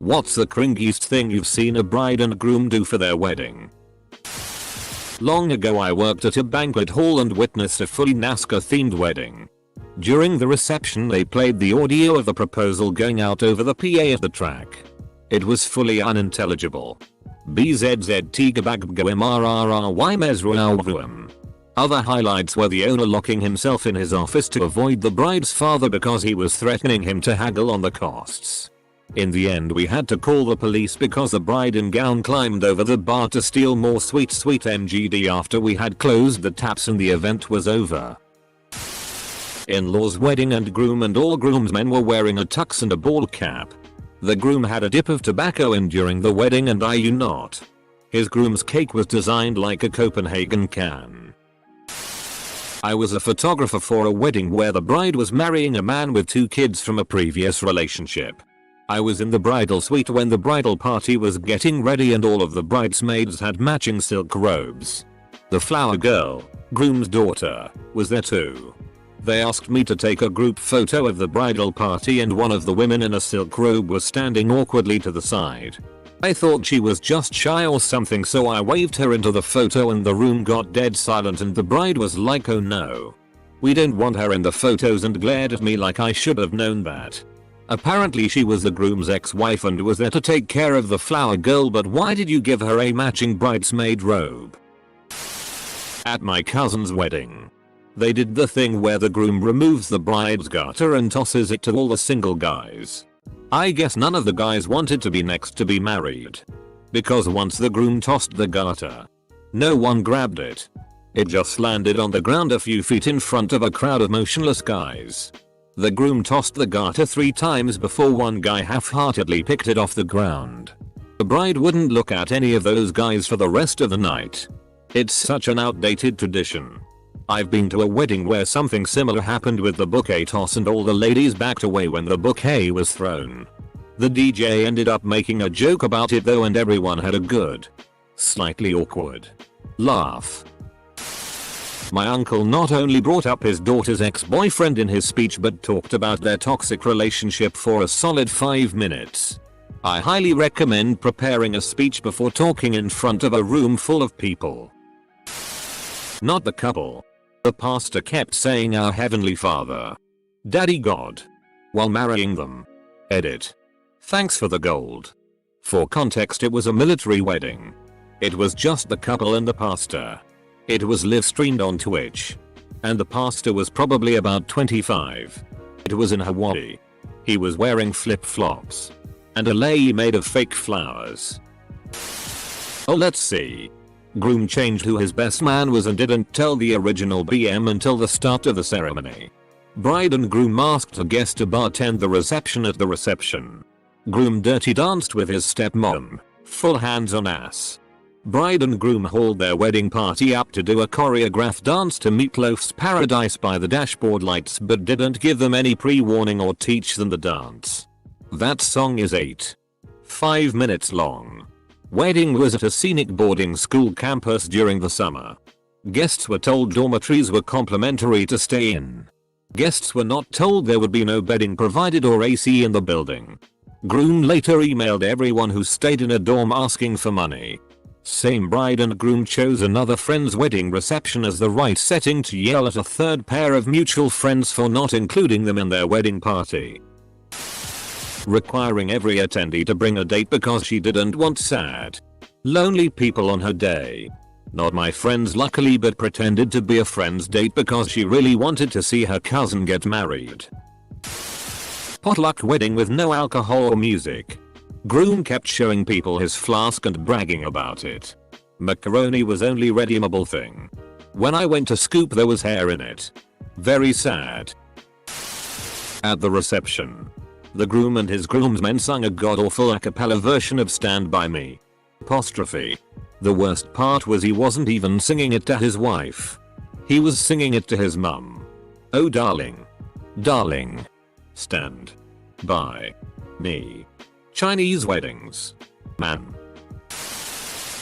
What's the cringiest thing you've seen a bride and groom do for their wedding? Long ago I worked at a banquet hall and witnessed a fully NASCAR themed wedding. During the reception they played the audio of the proposal going out over the PA at the track. It was fully unintelligible. BZZTGBAGBGOMRRRY. Other highlights were the owner locking himself in his office to avoid the bride's father because he was threatening him to haggle on the costs. In the end we had to call the police because the bride in gown climbed over the bar to steal more sweet MGD after we had closed the taps and the event was over. In-laws wedding and all groomsmen were wearing a tux and a ball cap. The groom had a dip of tobacco in during the wedding and I not. His groom's cake was designed like a Copenhagen can. I was a photographer for a wedding where the bride was marrying a man with 2 kids from a previous relationship. I was in the bridal suite when the bridal party was getting ready and all of the bridesmaids had matching silk robes. The flower girl, groom's daughter, was there too. They asked me to take a group photo of the bridal party and one of the women in a silk robe was standing awkwardly to the side. I thought she was just shy or something so I waved her into the photo and the room got dead silent and the bride was like, oh no. We don't want her in the photos and glared at me like I should have known that. Apparently she was the groom's ex-wife and was there to take care of the flower girl, but why did you give her a matching bridesmaid robe? At my cousin's wedding, they did the thing where the groom removes the bride's garter and tosses it to all the single guys. I guess none of the guys wanted to be next to be married. Because once the groom tossed the garter, no one grabbed it. It just landed on the ground a few feet in front of a crowd of motionless guys. The groom tossed the garter 3 times before one guy half-heartedly picked it off the ground. The bride wouldn't look at any of those guys for the rest of the night. It's such an outdated tradition. I've been to a wedding where something similar happened with the bouquet toss and all the ladies backed away when the bouquet was thrown. The DJ ended up making a joke about it though and everyone had a good, slightly awkward laugh. My uncle not only brought up his daughter's ex-boyfriend in his speech but talked about their toxic relationship for a solid 5 minutes. I highly recommend preparing a speech before talking in front of a room full of people. Not the couple. The pastor kept saying our Heavenly Father, Daddy God, while marrying them. Edit. Thanks for the gold. For context, it was a military wedding. It was just the couple and the pastor. It was live streamed on Twitch. And the pastor was probably about 25. It was in Hawaii. He was wearing flip-flops. And a lei made of fake flowers. Oh, let's see. Groom changed who his best man was and didn't tell the original BM until the start of the ceremony. Bride and groom asked a guest to bartend the reception at the reception. Groom dirty danced with his stepmom, full hands on ass. Bride and groom hauled their wedding party up to do a choreographed dance to Meatloaf's Paradise by the Dashboard Lights but didn't give them any pre-warning or teach them the dance. That song is 5 minutes long. Wedding was at a scenic boarding school campus during the summer. Guests were told dormitories were complimentary to stay in. Guests were not told there would be no bedding provided or AC in the building. Groom later emailed everyone who stayed in a dorm asking for money. Same bride and groom chose another friend's wedding reception as the right setting to yell at a third pair of mutual friends for not including them in their wedding party. Requiring every attendee to bring a date because she didn't want sad, lonely people on her day. Not my friends luckily, but pretended to be a friend's date because she really wanted to see her cousin get married. Potluck wedding with no alcohol or music. Groom kept showing people his flask and bragging about it. Macaroni was only redeemable thing. When I went to scoop there was hair in it. Very sad. At the reception, the groom and his groomsmen sung a god-awful a cappella version of Stand By Me. Apostrophe. The worst part was he wasn't even singing it to his wife. He was singing it to his mum. Oh darling. Darling. Stand. By. Me. Chinese weddings. Man.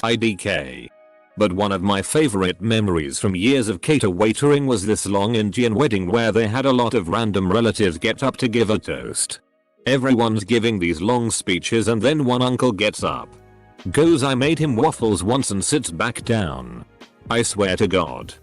IDK. But one of my favorite memories from years of cater waitering was this long Indian wedding where they had a lot of random relatives get up to give a toast. Everyone's giving these long speeches and then one uncle gets up, goes, "I made him waffles once," and sits back down. I swear to God.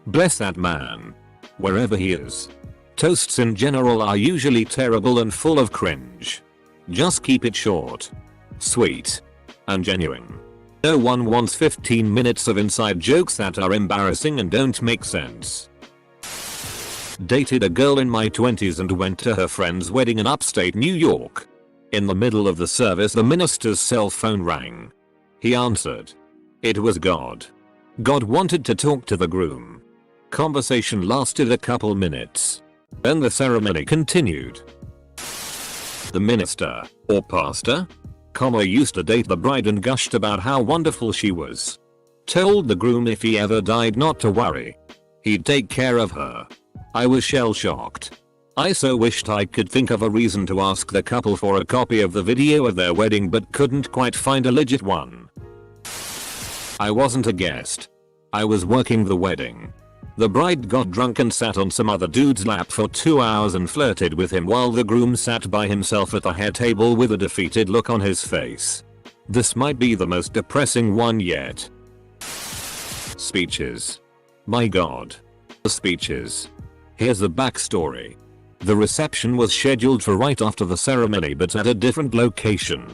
Bless that man. Wherever he is. Toasts in general are usually terrible and full of cringe. Just keep it short, sweet, and genuine. No one wants 15 minutes of inside jokes that are embarrassing and don't make sense. Dated a girl in my 20s and went to her friend's wedding in upstate New York. In the middle of the service, the minister's cell phone rang. He answered. It was God. God wanted to talk to the groom. Conversation lasted a couple minutes. Then the ceremony continued. The minister, or pastor, used to date the bride and gushed about how wonderful she was. Told the groom if he ever died not to worry. He'd take care of her. I was shell-shocked. I so wished I could think of a reason to ask the couple for a copy of the video of their wedding but couldn't quite find a legit one. I wasn't a guest. I was working the wedding. The bride got drunk and sat on some other dude's lap for 2 hours and flirted with him while the groom sat by himself at the head table with a defeated look on his face. This might be the most depressing one yet. Speeches. My God. The speeches. Here's the backstory. The reception was scheduled for right after the ceremony but at a different location.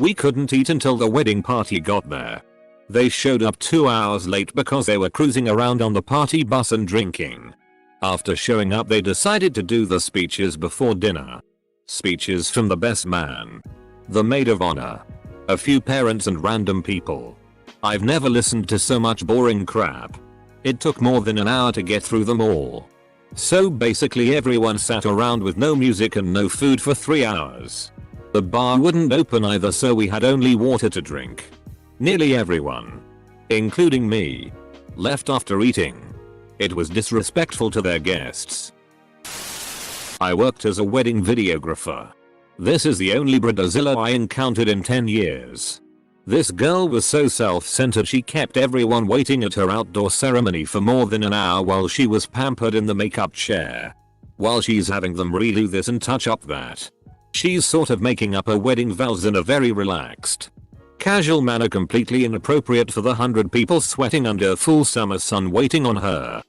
We couldn't eat until the wedding party got there. They showed up 2 hours late because they were cruising around on the party bus and drinking. After showing up, they decided to do the speeches before dinner. Speeches from the best man, the maid of honor, a few parents and random people. I've never listened to so much boring crap. It took more than an hour to get through them all. So basically everyone sat around with no music and no food for 3 hours. The bar wouldn't open either, so we had only water to drink. Nearly everyone, including me, left after eating. It was disrespectful to their guests. I worked as a wedding videographer. This is the only Brazilla I encountered in 10 years. This girl was so self-centered she kept everyone waiting at her outdoor ceremony for more than an hour while she was pampered in the makeup chair. While she's having them redo this and touch up that. She's sort of making up her wedding vows in a very relaxed, casual manner, completely inappropriate for the 100 people sweating under full summer sun waiting on her.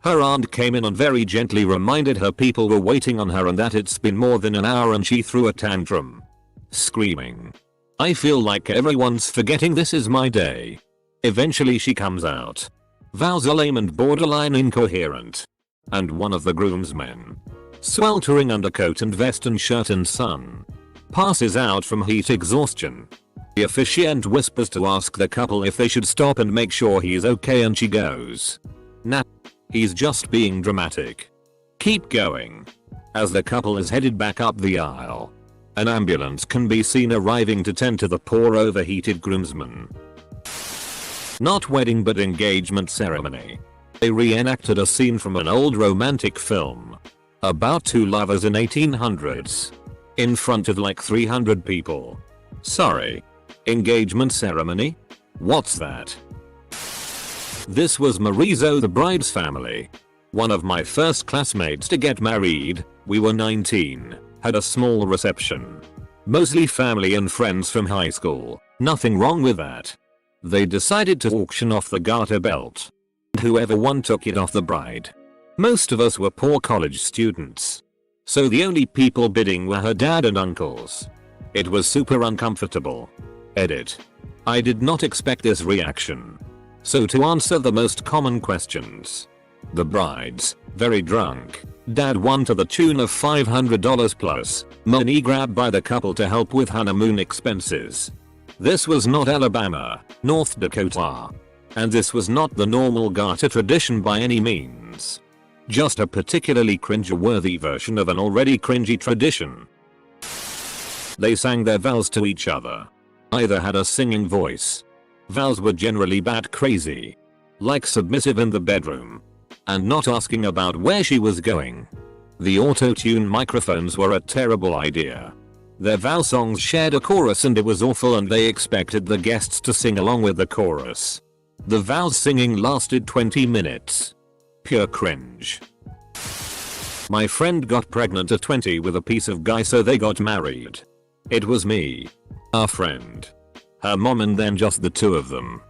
Her aunt came in and very gently reminded her people were waiting on her and that it's been more than an hour, and she threw a tantrum, screaming, "I feel like everyone's forgetting this is my day." Eventually she comes out. Vows are lame and borderline incoherent. And one of the groomsmen, sweltering undercoat and vest and shirt and sun, passes out from heat exhaustion. The officiant whispers to ask the couple if they should stop and make sure he's okay, and she goes, "Nah, he's just being dramatic. Keep going." As the couple is headed back up the aisle, an ambulance can be seen arriving to tend to the poor overheated groomsmen. Not wedding but engagement ceremony. They reenacted a scene from an old romantic film about two lovers in 1800s in front of like 300 people. Sorry. Engagement ceremony? What's that? This was Marizo, the bride's family. One of my first classmates to get married. We were 19. Had a small reception. Mostly family and friends from high school. Nothing wrong with that. They decided to auction off the garter belt. Whoever won took it off the bride. Most of us were poor college students. So the only people bidding were her dad and uncles. It was super uncomfortable. Edit. I did not expect this reaction. So to answer the most common questions. The bride's very drunk. Dad won to the tune of $500 plus money grabbed by the couple to help with honeymoon expenses. This was not Alabama, North Dakota. And this was not the normal garter tradition by any means. Just a particularly cringe-worthy version of an already cringy tradition. They sang their vows to each other. Either had a singing voice. Vows were generally bat crazy. Like submissive in the bedroom. And not asking about where she was going. The auto-tune microphones were a terrible idea. Their vow songs shared a chorus and it was awful, and they expected the guests to sing along with the chorus. The vows singing lasted 20 minutes. Pure cringe. My friend got pregnant at 20 with a piece of guy, so they got married. It was me, our friend, her mom, and then just the two of them.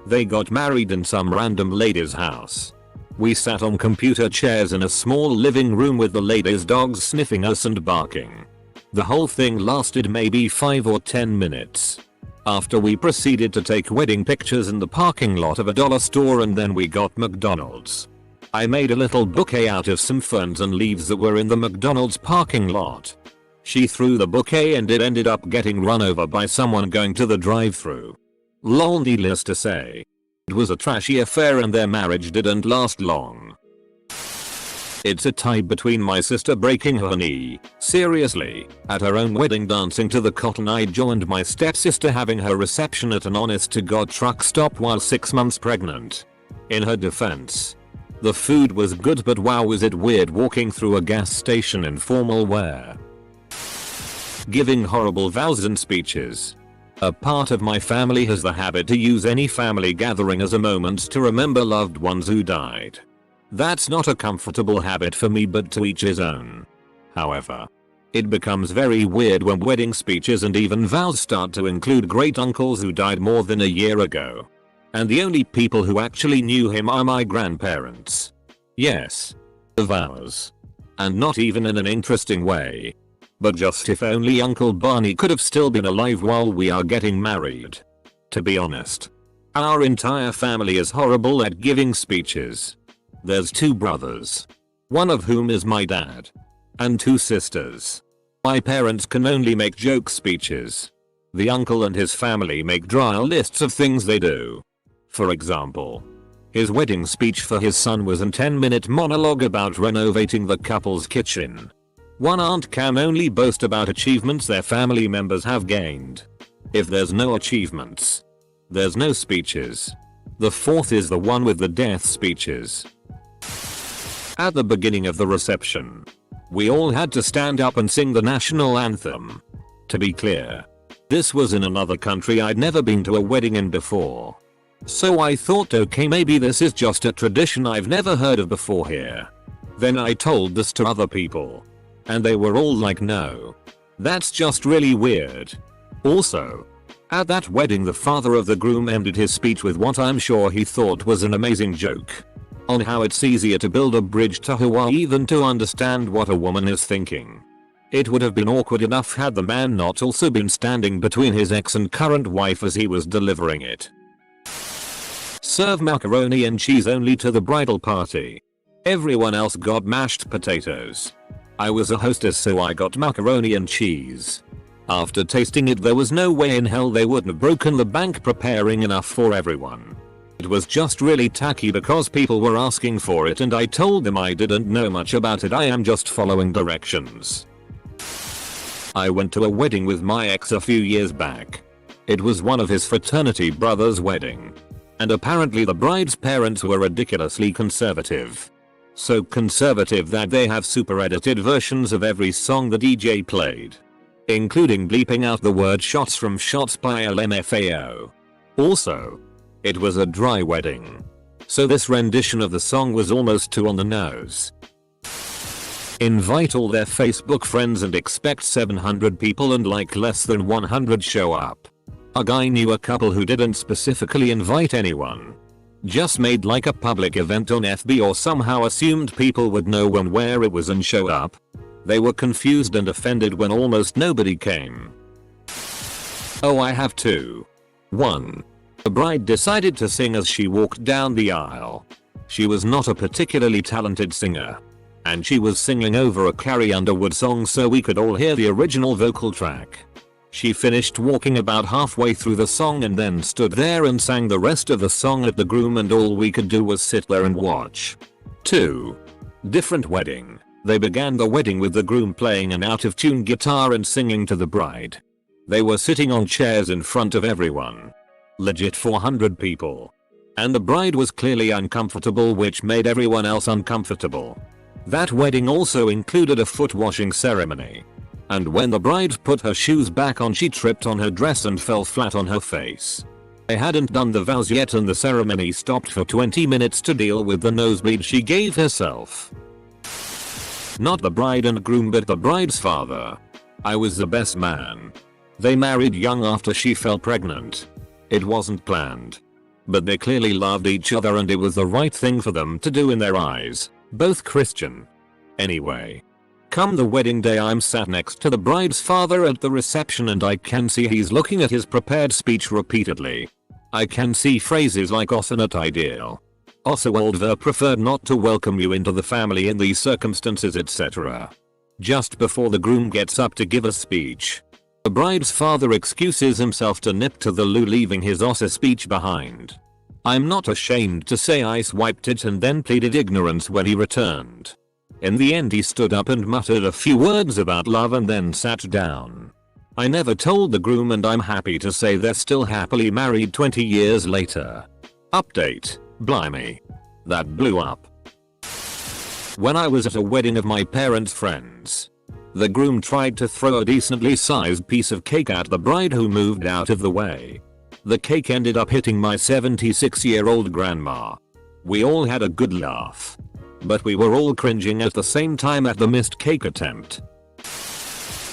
They got married in some random lady's house. We sat on computer chairs in a small living room with the lady's dogs sniffing us and barking. The whole thing lasted maybe 5 or 10 minutes. After we proceeded to take wedding pictures in the parking lot of a dollar store, and then we got McDonald's. I made a little bouquet out of some ferns and leaves that were in the McDonald's parking lot. She threw the bouquet and it ended up getting run over by someone going to the drive-thru. Lol, needless to say, it was a trashy affair and their marriage didn't last long. It's a tie between my sister breaking her knee, seriously, at her own wedding dancing to the Cotton Eye Joe, and my stepsister having her reception at an honest-to-God truck stop while 6 months pregnant. In her defense, the food was good, but wow, was it weird walking through a gas station in formal wear. Giving horrible vows and speeches. A part of my family has the habit to use any family gathering as a moment to remember loved ones who died. That's not a comfortable habit for me, but to each his own. However, it becomes very weird when wedding speeches and even vows start to include great uncles who died more than a year ago. And the only people who actually knew him are my grandparents. Yes, the vows. And not even in an interesting way, but just if only Uncle Barney could have still been alive while we are getting married. To be honest, our entire family is horrible at giving speeches. There's 2 brothers, one of whom is my dad, and 2 sisters. My parents can only make joke speeches. The uncle and his family make dry lists of things they do. For example, his wedding speech for his son was a 10-minute monologue about renovating the couple's kitchen. One aunt can only boast about achievements their family members have gained. If there's no achievements, there's no speeches. The 4th is the one with the death speeches. At the beginning of the reception, we all had to stand up and sing the national anthem. To be clear, this was in another country I'd never been to a wedding in before. So I thought, okay, maybe this is just a tradition I've never heard of before here. Then I told this to other people, and they were all like, no, that's just really weird. Also, at that wedding the father of the groom ended his speech with what I'm sure he thought was an amazing joke on how it's easier to build a bridge to Hawaii than to understand what a woman is thinking. It would have been awkward enough had the man not also been standing between his ex and current wife as he was delivering it. Serve macaroni and cheese only to the bridal party. Everyone else got mashed potatoes. I was a hostess, so I got macaroni and cheese. After tasting it, there was no way in hell they wouldn't have broken the bank preparing enough for everyone. It was just really tacky because people were asking for it and I told them I didn't know much about it, I am just following directions. I went to a wedding with my ex a few years back. It was one of his fraternity brother's wedding. And apparently the bride's parents were ridiculously conservative. So conservative that they have super edited versions of every song the DJ played, including bleeping out the word shots from Shots by LMFAO. Also, it was a dry wedding, so this rendition of the song was almost too on the nose. Invite all their Facebook friends and expect 700 people and like less than 100 show up. A guy knew a couple who didn't specifically invite anyone. Just made like a public event on FB or somehow assumed people would know when where it was and show up. They were confused and offended when almost nobody came. Oh, I have 2. 1. The bride decided to sing as she walked down the aisle. She was not a particularly talented singer, and she was singing over a Carrie Underwood song so we could all hear the original vocal track. She finished walking about halfway through the song and then stood there and sang the rest of the song at the groom, and all we could do was sit there and watch. 2. Different wedding. They began the wedding with the groom playing an out-of-tune guitar and singing to the bride. They were sitting on chairs in front of everyone. Legit 400 people. And the bride was clearly uncomfortable, which made everyone else uncomfortable. That wedding also included a foot washing ceremony. And when the bride put her shoes back on, she tripped on her dress and fell flat on her face. They hadn't done the vows yet and the ceremony stopped for 20 minutes to deal with the nosebleed she gave herself. Not the bride and groom but the bride's father. I was the best man. They married young after she fell pregnant. It wasn't planned. But they clearly loved each other and it was the right thing for them to do in their eyes, both Christian. Anyway. Come the wedding day, I'm sat next to the bride's father at the reception and I can see he's looking at his prepared speech repeatedly. I can see phrases like "also not ideal," "Oswald ver preferred not to welcome you into the family in these circumstances," etc. Just before the groom gets up to give a speech, the bride's father excuses himself to nip to the loo, leaving his "Ossa" speech behind. I'm not ashamed to say I swiped it and then pleaded ignorance when he returned. In the end he stood up and muttered a few words about love and then sat down. I never told the groom and I'm happy to say they're still happily married 20 years later. Update. Blimey. That blew up. When I was at a wedding of my parents' friends, the groom tried to throw a decently sized piece of cake at the bride who moved out of the way. The cake ended up hitting my 76-year-old grandma. We all had a good laugh. But we were all cringing at the same time at the missed cake attempt.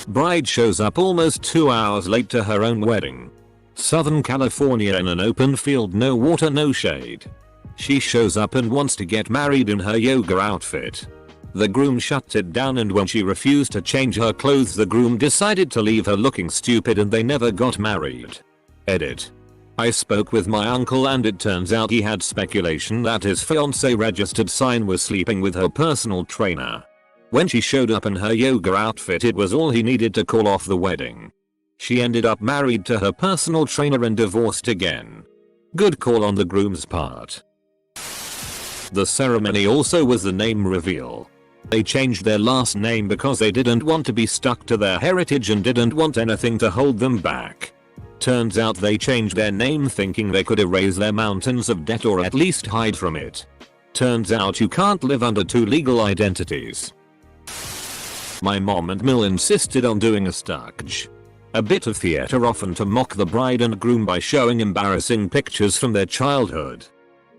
Bride shows up almost 2 hours late to her own wedding. Southern California in an open field, no water, no shade. She shows up and wants to get married in her yoga outfit. The groom shuts it down and when she refused to change her clothes the groom decided to leave her looking stupid and they never got married. Edit. I spoke with my uncle and it turns out he had speculation that his fiancée registered sign was sleeping with her personal trainer. When she showed up in her yoga outfit it was all he needed to call off the wedding. She ended up married to her personal trainer and divorced again. Good call on the groom's part. The ceremony also was the name reveal. They changed their last name because they didn't want to be stuck to their heritage and didn't want anything to hold them back. Turns out they changed their name thinking they could erase their mountains of debt or at least hide from it. Turns out you can't live under two legal identities. My mom and Mill insisted on doing a stage. A bit of theater often to mock the bride and groom by showing embarrassing pictures from their childhood.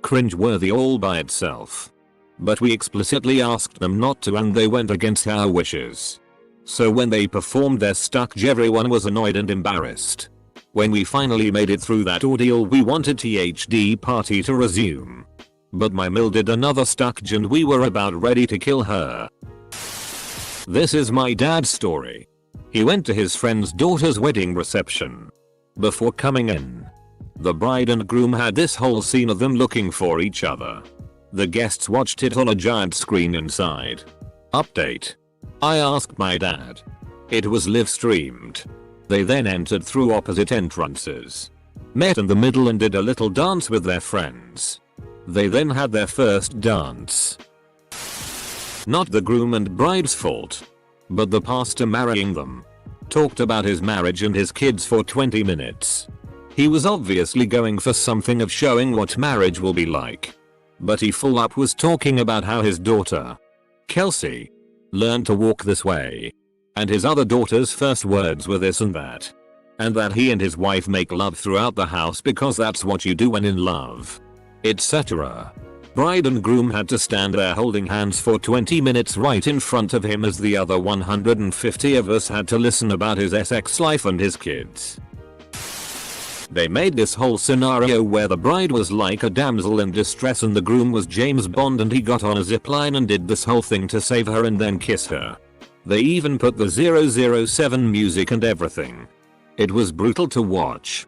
Cringe-worthy all by itself. But we explicitly asked them not to and they went against our wishes. So when they performed their stage everyone was annoyed and embarrassed. When we finally made it through that ordeal we wanted THD party to resume. But my Mill did another stage and we were about ready to kill her. This is my dad's story. He went to his friend's daughter's wedding reception. Before coming in, the bride and groom had this whole scene of them looking for each other. The guests watched it on a giant screen inside. Update. I asked my dad. It was live streamed. They then entered through opposite entrances. Met in the middle and did a little dance with their friends. They then had their first dance. Not the groom and bride's fault. But the pastor marrying them. Talked about his marriage and his kids for 20 minutes. He was obviously going for something of showing what marriage will be like. But he full up was talking about how his daughter, Kelsey, learned to walk this way. And his other daughter's first words were this and that. And that he and his wife make love throughout the house because that's what you do when in love. Etc. Bride and groom had to stand there holding hands for 20 minutes right in front of him as the other 150 of us had to listen about his sex life and his kids. They made this whole scenario where the bride was like a damsel in distress and the groom was James Bond and he got on a zipline and did this whole thing to save her and then kiss her. They even put the 007 music and everything. It was brutal to watch.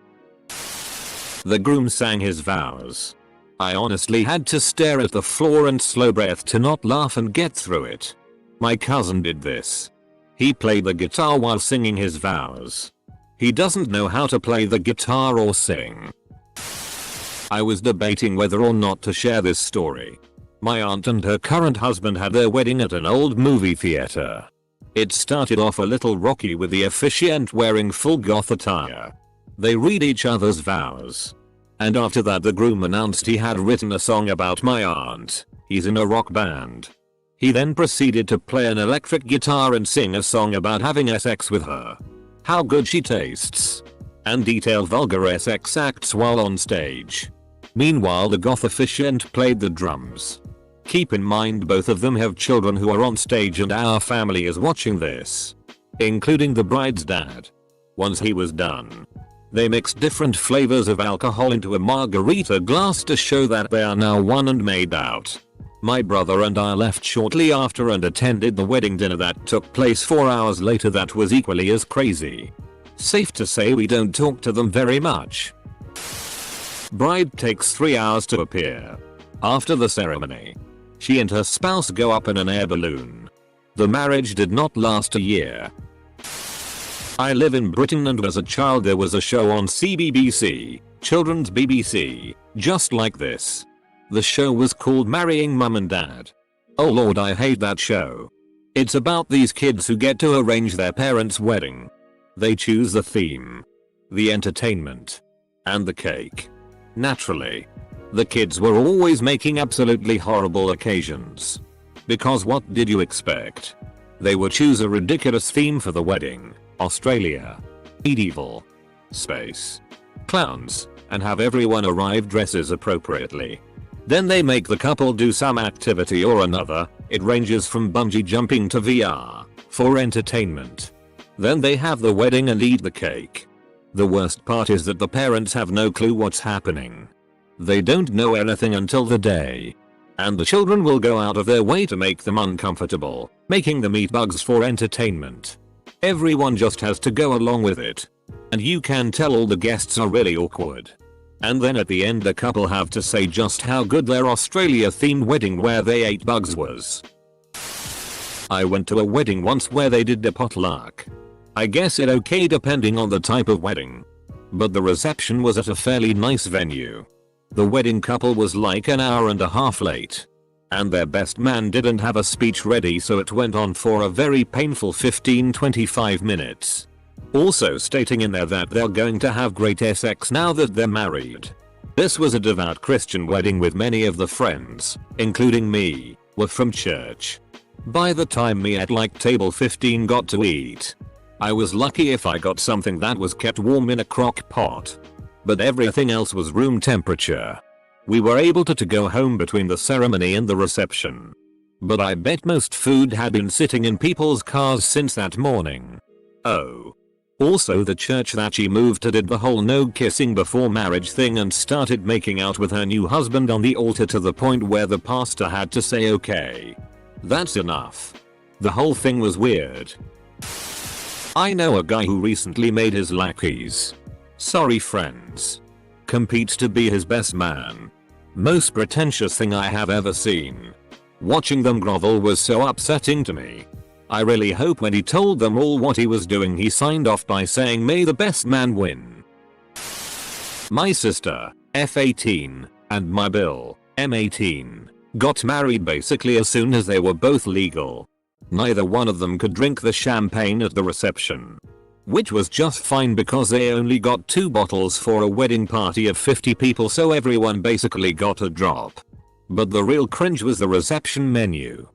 The groom sang his vows. I honestly had to stare at the floor and slow breath to not laugh and get through it. My cousin did this. He played the guitar while singing his vows. He doesn't know how to play the guitar or sing. I was debating whether or not to share this story. My aunt and her current husband had their wedding at an old movie theater. It started off a little rocky with the officiant wearing full goth attire. They read each other's vows. And after that the groom announced he had written a song about my aunt. He's in a rock band. He then proceeded to play an electric guitar and sing a song about having sex with her. How good she tastes. And detail vulgar sex acts while on stage. Meanwhile the goth officiant played the drums. Keep in mind both of them have children who are on stage and our family is watching this. Including the bride's dad. Once he was done, they mixed different flavors of alcohol into a margarita glass to show that they are now one and made out. My brother and I left shortly after and attended the wedding dinner that took place 4 hours later that was equally as crazy. Safe to say we don't talk to them very much. Bride takes 3 hours to appear. After the ceremony, she and her spouse go up in an air balloon. The marriage did not last a year. I live in Britain and as a child there was a show on CBBC, children's BBC, just like this. The show was called Marrying Mum and Dad. Oh lord, I hate that show. It's about these kids who get to arrange their parents' wedding. They choose the theme, the entertainment, and the cake. Naturally, the kids were always making absolutely horrible occasions. Because what did you expect? They would choose a ridiculous theme for the wedding. Australia, medieval, space, clowns, and have everyone arrive dresses appropriately. Then they make the couple do some activity or another. It ranges from bungee jumping to VR, for entertainment. Then they have the wedding and eat the cake. The worst part is that the parents have no clue what's happening. They don't know anything until the day. And the children will go out of their way to make them uncomfortable, making them eat bugs for entertainment. Everyone just has to go along with it. And you can tell all the guests are really awkward. And then at the end the couple have to say just how good their Australia themed wedding where they ate bugs was. I went to a wedding once where they did a potluck. I guess it okay depending on the type of wedding. But the reception was at a fairly nice venue. The wedding couple was like an hour and a half late. And their best man didn't have a speech ready, so it went on for a very painful 15-25 minutes. Also stating in there that they're going to have great sex now that they're married. This was a devout Christian wedding with many of the friends, including me, were from church. By the time me at like table 15 got to eat, I was lucky if I got something that was kept warm in a crock pot. But everything else was room temperature. We were able to go home between the ceremony and the reception. But I bet most food had been sitting in people's cars since that morning. Oh. Also the church that she moved to did the whole no kissing before marriage thing and started making out with her new husband on the altar to the point where the pastor had to say okay. That's enough. The whole thing was weird. I know a guy who recently made his lackeys, sorry friends, compete to be his best man. Most pretentious thing I have ever seen. Watching them grovel was so upsetting to me. I really hope when he told them all what he was doing he signed off by saying may the best man win. My sister, F18, and my Bill, M18, got married basically as soon as they were both legal. Neither one of them could drink the champagne at the reception. Which was just fine because they only got 2 bottles for a wedding party of 50 people, so everyone basically got a drop. But the real cringe was the reception menu.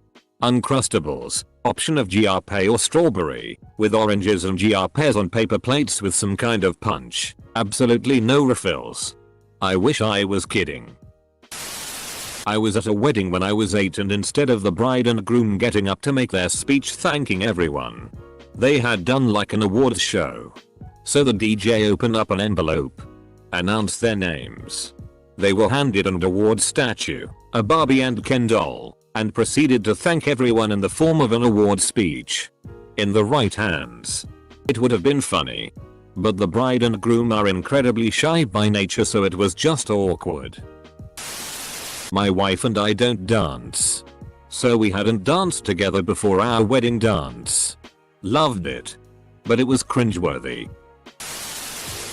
Uncrustables, option of GRP or strawberry, with oranges and GRPs on paper plates with some kind of punch. Absolutely no refills. I wish I was kidding. I was at a wedding when I was 8 and instead of the bride and groom getting up to make their speech thanking everyone, they had done like an awards show. So the DJ opened up an envelope, announced their names. They were handed an award statue, a Barbie and Ken doll, and proceeded to thank everyone in the form of an award speech. In the right hands. It would have been funny. But the bride and groom are incredibly shy by nature, so it was just awkward. My wife and I don't dance. So we hadn't danced together before our wedding dance. Loved it. But it was cringeworthy.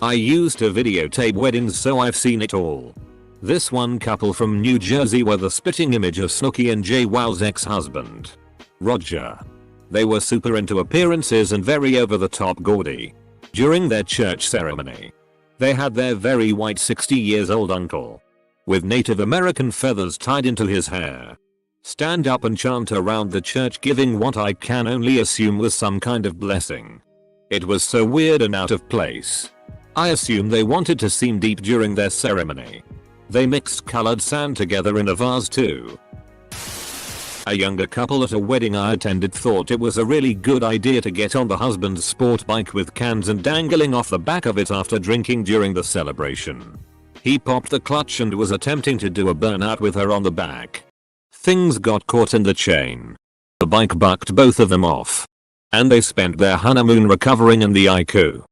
I used to videotape weddings, so I've seen it all. This one couple from New Jersey were the spitting image of Snooki and JWoww's ex-husband, Roger. They were super into appearances and very over the top gaudy. During their church ceremony, they had their very white 60-years-old uncle, with Native American feathers tied into his hair, stand up and chant around the church giving what I can only assume was some kind of blessing. It was so weird and out of place. I assume they wanted to seem deep during their ceremony. They mixed colored sand together in a vase too. A younger couple at a wedding I attended thought it was a really good idea to get on the husband's sport bike with cans and dangling off the back of it after drinking during the celebration. He popped the clutch and was attempting to do a burnout with her on the back. Things got caught in the chain. The bike bucked both of them off. And they spent their honeymoon recovering in the IQ.